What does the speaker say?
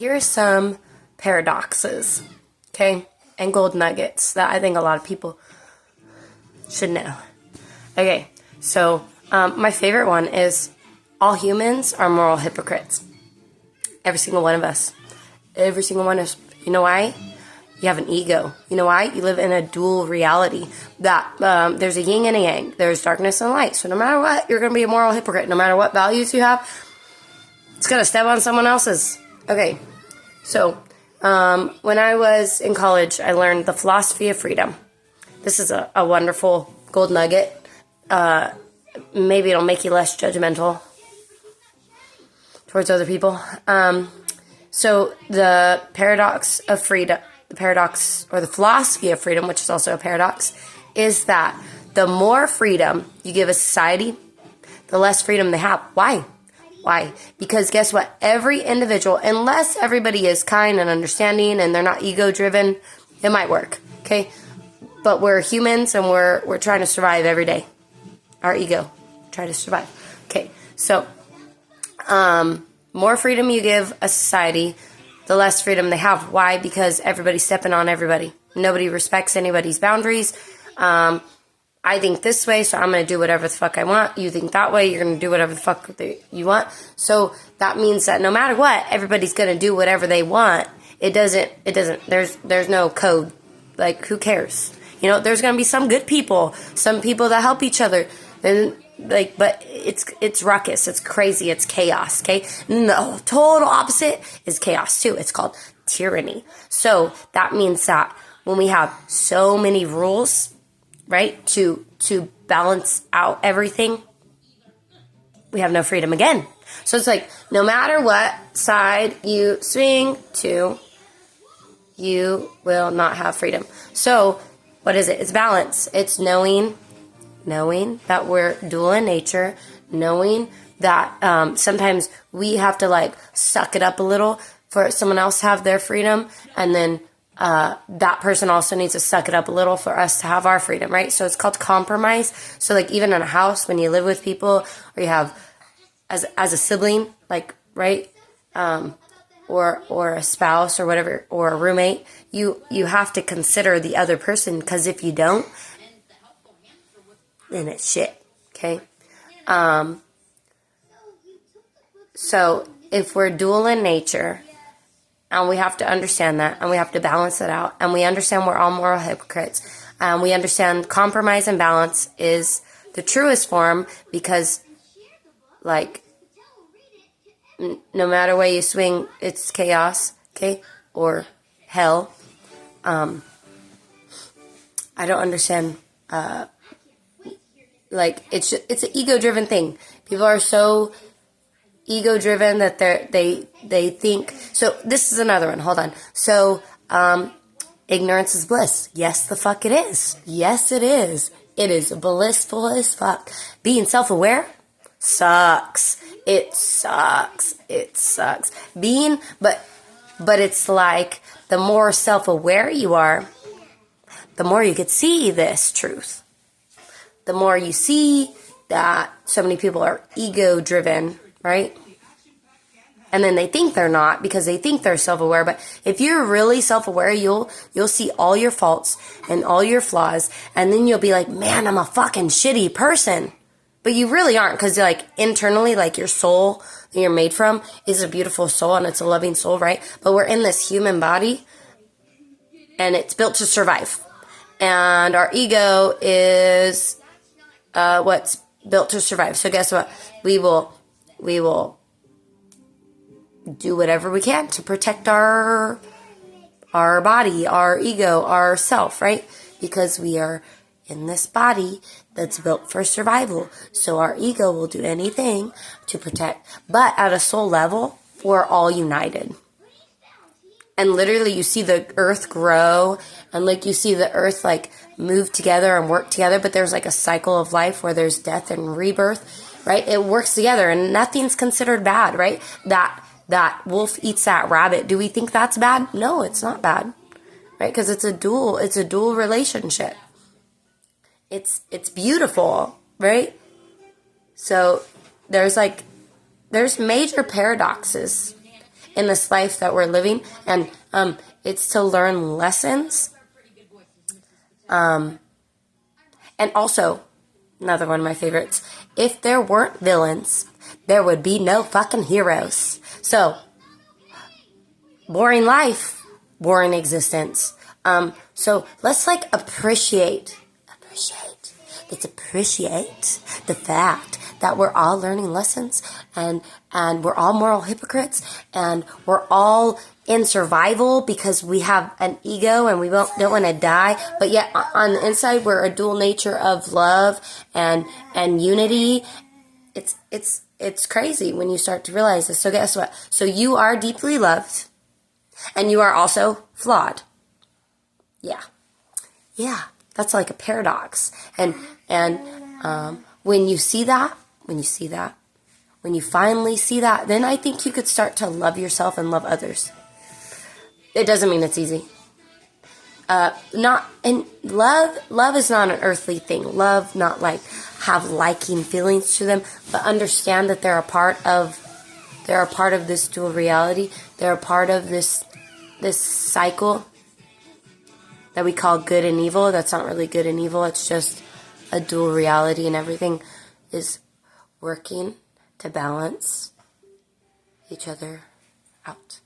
Here are some paradoxes, okay, and gold nuggets that I think a lot of people should know. Okay, so my favorite one is all humans are moral hypocrites. Every single one of us. Every single one of us. You know why? You have an ego. You know why? You live in a dual reality that there's a yin and a yang. There's darkness and light. So no matter what, you're going to be a moral hypocrite. No matter what values you have, it's going to step on someone else's. Okay, so when I was in college, I learned the philosophy of freedom. This is a wonderful gold nugget. Maybe it'll make you less judgmental towards other people. So the paradox of freedom, the paradox or the philosophy of freedom, which is also a paradox, is that the more freedom you give a society, the less freedom they have. Why? Why? Because guess what? Every individual, unless everybody is kind and understanding and they're not ego-driven, it might work, okay? But we're humans and we're trying to survive every day. Our ego, try to survive. Okay, so more freedom you give a society, the less freedom they have. Why? Because everybody's stepping on everybody. Nobody respects anybody's boundaries. I think this way, so I'm going to do whatever the fuck I want. You think that way, you're going to do whatever the fuck you want. So that means that no matter what, everybody's going to do whatever they want. It doesn't, there's no code. Like, who cares? You know, there's going to be some good people, some people that help each other. And but it's ruckus, it's crazy, it's chaos, okay? No, total opposite is chaos too. It's called tyranny. So that means that when we have so many rules, right, to balance out everything, we have no freedom again. So it's like, no matter what side you swing to, you will not have freedom. So what is it? It's balance. It's knowing that we're dual in nature, knowing that sometimes we have to like suck it up a little for someone else to have their freedom, and then that person also needs to suck it up a little for us to have our freedom, right? So it's called compromise. So like even in a house, when you live with people, or you have as a sibling, like, right, or a spouse or whatever, or a roommate, you have to consider the other person, because if you don't, then it's shit, okay? So if we're dual in nature, and we have to understand that, and we have to balance it out, and we understand we're all moral hypocrites, and we understand compromise and balance is the truest form, because, like, no matter way you swing, it's chaos, okay, or hell. I don't understand, like, it's an ego-driven thing. People are so ego-driven that they think. So this is another one. Hold on. So ignorance is bliss. Yes, the fuck it is. Yes, it is. It is blissful as fuck. Being self-aware sucks. It sucks. It sucks. But it's like the more self-aware you are, the more you could see this truth. The more you see that so many people are ego-driven, right? And then they think they're not, because they think they're self-aware. But if you're really self-aware, you'll see all your faults and all your flaws, and then you'll be like, man, I'm a fucking shitty person. But you really aren't, because like internally, like your soul that you're made from is a beautiful soul, and it's a loving soul, right? But we're in this human body, and it's built to survive. And our ego is what's built to survive. So guess what? We will do whatever we can to protect our body, our ego, our self, right? Because we are in this body that's built for survival. So our ego will do anything to protect. But at a soul level, we're all united. And literally you see the earth grow, and like you see the earth like move together and work together, but there's like a cycle of life where there's death and rebirth, right? It works together, and nothing's considered bad, right? That wolf eats that rabbit. Do we think that's bad? No, it's not bad, right? Because it's a dual relationship. It's beautiful, right? So there's major paradoxes in this life that we're living, and it's to learn lessons. And also, another one of my favorites, if there weren't villains, there would be no fucking heroes. So, boring life, boring existence. So let's appreciate the fact that we're all learning lessons, and we're all moral hypocrites, and we're all in survival because we have an ego and we don't want to die, but yet on the inside we're a dual nature of love and unity. It's crazy when you start to realize this. So guess what? So you are deeply loved, and you are also flawed. Yeah, that's like a paradox. And when you see that, when you finally see that, then I think you could start to love yourself and love others. It doesn't mean it's easy. Love is not an earthly thing. Love, not have liking feelings to them, but understand that they're a part of this dual reality. They're a part of this cycle that we call good and evil. That's not really good and evil. It's just a dual reality, and everything is working to balance each other out.